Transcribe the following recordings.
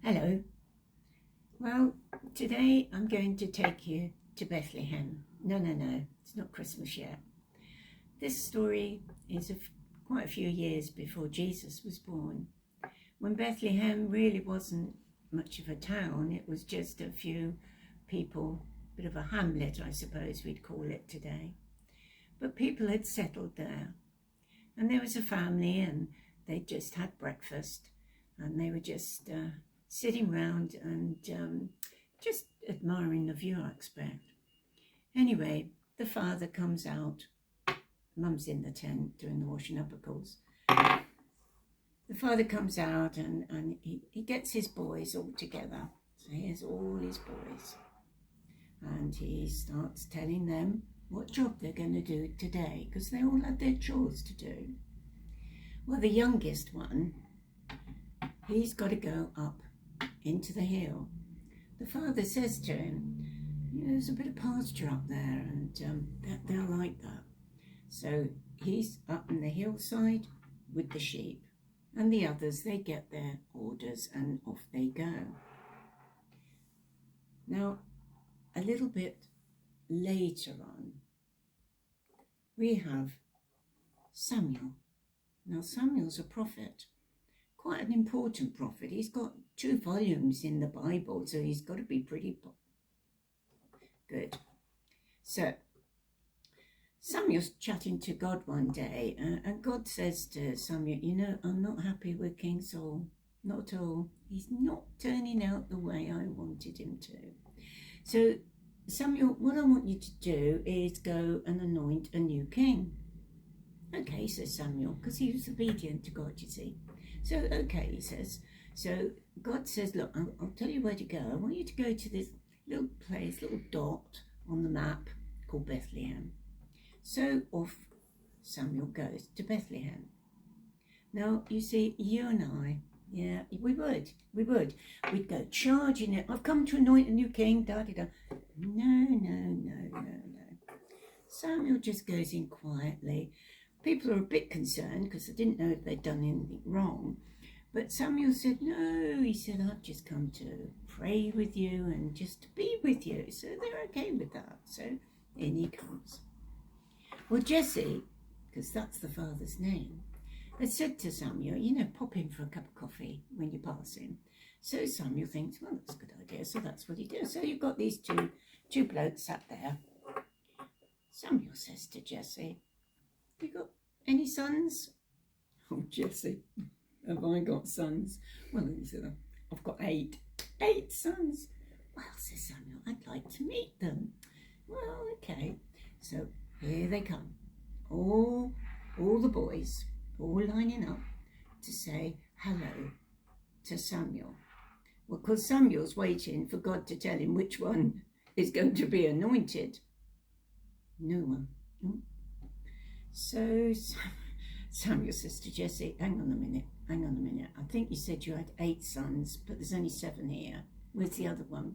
Hello. Well, today I'm going to take you to Bethlehem. No, it's not Christmas yet. This story is quite a few years before Jesus was born, when Bethlehem really wasn't much of a town. It was just a few people, bit of a hamlet, I suppose we'd call it today. But people had settled there, and there was a family, and they just had breakfast, and they were just sitting round and just admiring the view, I expect. Anyway, the father comes out. Mum's in the tent doing the washing up, of course. The father comes out and he gets his boys all together. So here's all his boys. And he starts telling them what job they're going to do today, because they all had their chores to do. Well, the youngest one, he's got to go up into the hill. The father says to him, there's a bit of pasture up there, and they'll like that. So he's up on the hillside with the sheep, and the others, they get their orders and off they go. Now, a little bit later on, we have Samuel. Now, Samuel's a prophet, quite an important prophet. He's got 2 volumes in the Bible, so he's got to be pretty good. So Samuel's chatting to God one day, and God says to Samuel, I'm not happy with King Saul, not at all. He's not turning out the way I wanted him to. So Samuel, what I want you to do is go and anoint a new king. Okay, says Samuel, because he was obedient to God, you see. So, okay, he says. So God says, look, I'll tell you where to go. I want you to go to this little place, little dot on the map called Bethlehem. So off Samuel goes to Bethlehem. Now, you see, you and I, yeah, we would. We'd go charging it. I've come to anoint a new king, da-da-da. No. Samuel just goes in quietly. People are a bit concerned because they didn't know if they'd done anything wrong. But Samuel said, no, he said, I've just come to pray with you and just to be with you. So they're okay with that. So in he comes. Well, Jesse, because that's the father's name, had said to Samuel, pop in for a cup of coffee when you pass him. So Samuel thinks, well, that's a good idea. So that's what he does. So you've got these two blokes sat there. Samuel says to Jesse, you got any sons? Oh, Jesse, have I got sons? Well, he said, I've got 8 sons. Well, says Samuel, I'd like to meet them. Well, okay. So here they come. All the boys, all lining up to say hello to Samuel. Well, because Samuel's waiting for God to tell him which one is going to be anointed. No one. So Samuel says to Jesse, hang on a minute. I think you said you had 8 sons, but there's only 7 here. Where's the other one?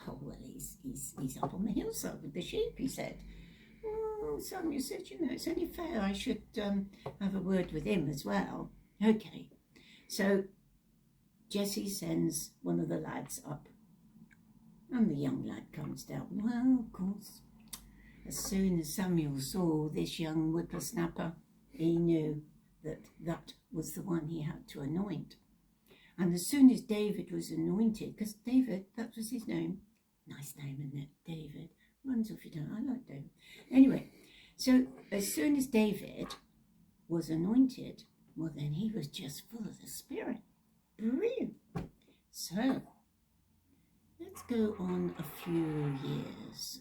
Oh, well, he's up on the hillside with the sheep, he said. Well, Samuel said, it's only fair I should have a word with him as well. Okay. So Jesse sends one of the lads up, and the young lad comes down. Well, of course, as soon as Samuel saw this young whippersnapper, he knew that was the one he had to anoint. And as soon as David was anointed, because David, that was his name. Nice name, isn't it? David. Runs off your tongue. I like David. Anyway, so as soon as David was anointed, well, then he was just full of the Spirit. Brilliant. So let's go on a few years.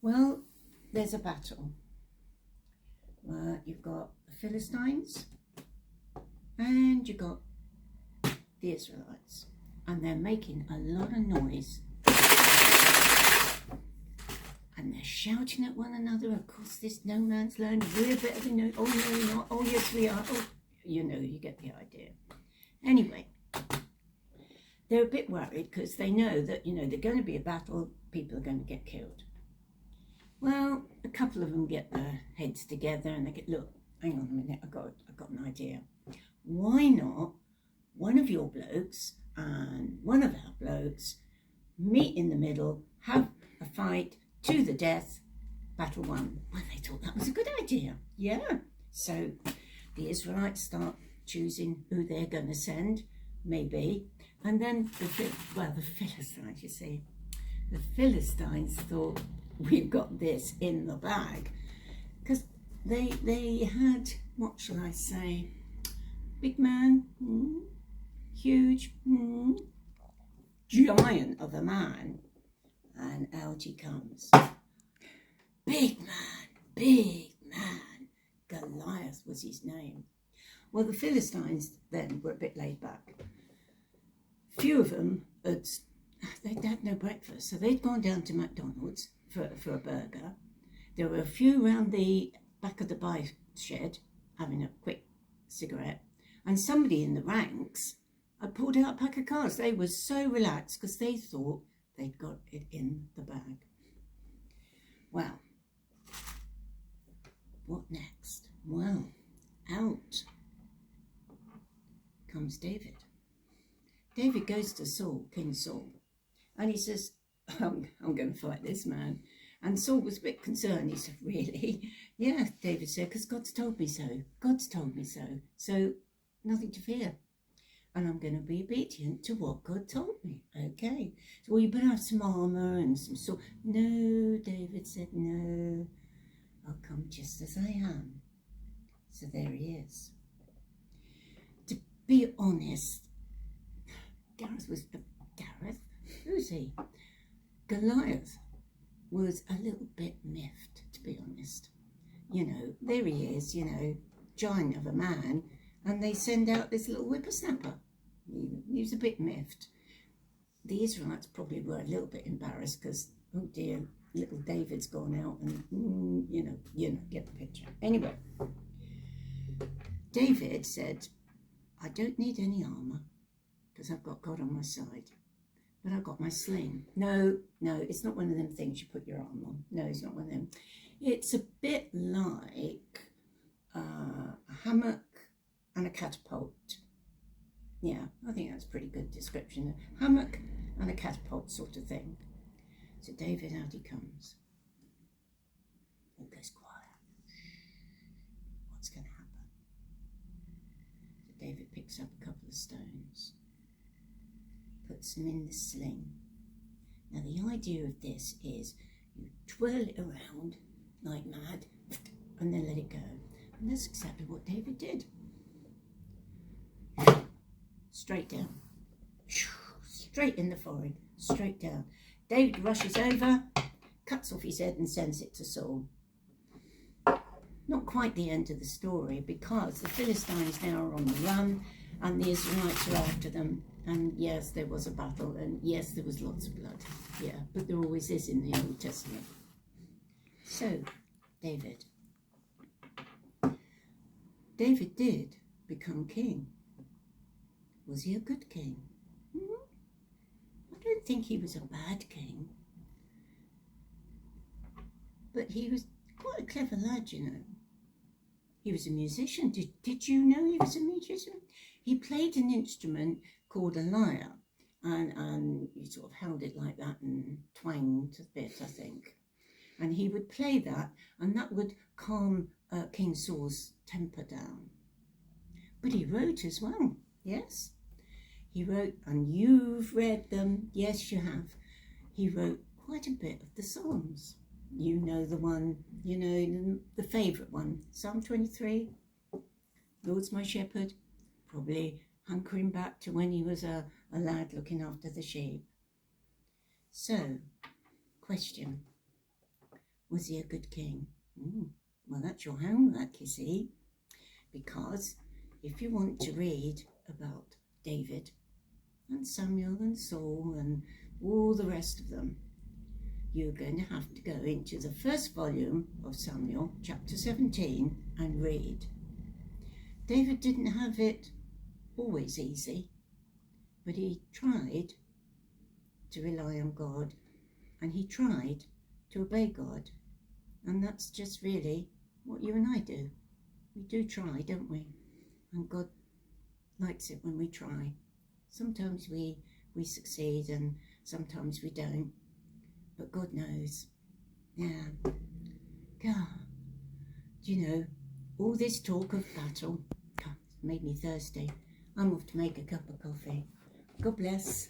Well, there's a battle. You've got the Philistines and you've got the Israelites, and they're making a lot of noise and they're shouting at one another. Of course, this no man's land, we're better than you. Oh, no, we're not. Oh, yes, we are. Oh, you get the idea. Anyway, they're a bit worried because they know that, they're going to be a battle, people are going to get killed. Well, a couple of them get their heads together and they get, look, hang on a minute, I've got an idea. Why not one of your blokes and one of our blokes meet in the middle, have a fight to the death, battle won. Well, they thought that was a good idea. Yeah. So the Israelites start choosing who they're going to send, maybe. And then the Philistines, you see. The Philistines thought, we've got this in the bag. Because they had, what shall I say, big man, huge, giant of a man. And out he comes. Big man. Goliath was his name. Well, the Philistines then were a bit laid back. Few of them they'd had no breakfast, so they'd gone down to McDonald's for a burger. There were a few round the back of the bike shed having a quick cigarette, and somebody in the ranks had pulled out a pack of cards. They were so relaxed because they thought they'd got it in the bag. Well, what next? Well, out comes David. David goes to Saul, King Saul, and he says, I'm going to fight this man. And Saul was a bit concerned. He said, really? Yeah, David said, because God's told me so. God's told me so. So nothing to fear. And I'm going to be obedient to what God told me. Okay. So, well, you better have some armour and some sword. No, David said, no. I'll come just as I am. So there he is. To be honest, who's he? Goliath was a little bit miffed, to be honest. You know, there he is, you know, giant of a man, and they send out this little whippersnapper. He was a bit miffed. The Israelites probably were a little bit embarrassed because, oh dear, little David's gone out and, you know, get the picture. Anyway, David said, I don't need any armour because I've got God on my side. But I've got my sling. No, it's not one of them things you put your arm on. No, it's not one of them. It's a bit like a hammock and a catapult. Yeah, I think that's a pretty good description. A hammock and a catapult sort of thing. So David, out he comes. All goes quiet. What's going to happen? So David picks up a couple of stones, puts them in the sling. Now the idea of this is you twirl it around like mad and then let it go. And that's exactly what David did. Straight down. Straight in the forehead. Straight down. David rushes over, cuts off his head and sends it to Saul. Not quite the end of the story, because the Philistines now are on the run and the Israelites are after them. And yes, there was a battle, and yes, there was lots of blood. Yeah, but there always is in the Old Testament. So, David did become king. Was he a good king? I don't think he was a bad king. But he was quite a clever lad, you know. He was a musician. Did you know he was a musician? He played an instrument called a lyre, and he sort of held it like that and twanged a bit, I think. And he would play that, and that would calm King Saul's temper down. But he wrote as well, yes. He wrote, and you've read them, yes you have. He wrote quite a bit of the Psalms. You know the one, you know, the favourite one, Psalm 23, Lord's my shepherd, probably hunkering back to when he was a lad looking after the sheep. So, question, was he a good king? Well, that's your homework, you see, because if you want to read about David and Samuel and Saul and all the rest of them, you're going to have to go into the first volume of Samuel, chapter 17, and read. David didn't have it always easy, but he tried to rely on God, and he tried to obey God, and that's just really what you and I do. We do try, don't we? And God likes it when we try. Sometimes we succeed and sometimes we don't, but God knows. Yeah. God, do you know, all this talk of battle, God, made me thirsty. I'm off to make a cup of coffee. God bless.